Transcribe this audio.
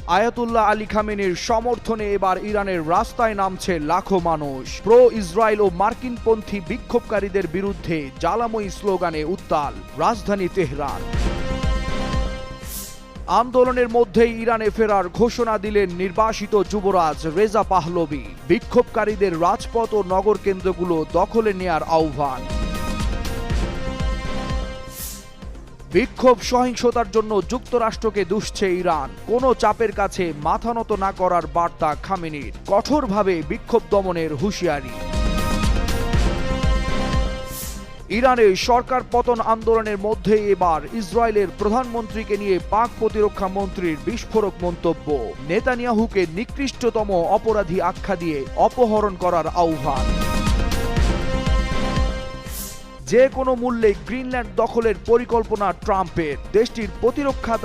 Ayatollah Ali খামেনির সমর্থনে এবার ইরানের রাস্তায় নামছে লাখো মানুষ। প্রো ইসরায়েল ও মার্কিনপন্থী বিক্ষোভকারীদের বিরুদ্ধে জ্বালাময়ী স্লোগানে উত্তাল রাজধানী তেহরান। আন্দোলনের মধ্যেই ইরানে ফেরার ঘোষণা দিলেন নির্বাসিত যুবরাজ রেজা পাহলভি। বিক্ষোভকারীদের রাজপথ ও নগর কেন্দ্রগুলো দখলে নেয়ার আহ্বান। বিক্ষোভ সহিংসতার জন্য যুক্তরাষ্ট্রকে দুষছে ইরান। কোনো চাপের কাছে মাথা নত না করার বার্তা খামেনির। কঠোরভাবে বিক্ষোভ দমনের হুঁশিয়ারি। ইরানে সরকার পতন আন্দোলনের মধ্যে এবার ইসরায়েলের প্রধানমন্ত্রীকে নিয়ে পাক প্রতিরক্ষা মন্ত্রীর বিস্ফোরক মন্তব্য। নেতানিয়াহুকে নিকৃষ্টতম অপরাধী আখ্যা দিয়ে অপহরণ করার আহ্বান। যে কোনো মূল্যে গ্রিনল্যান্ড দখলের পরিকল্পনা ট্রাম্পের। দেশটির প্রতিরক্ষা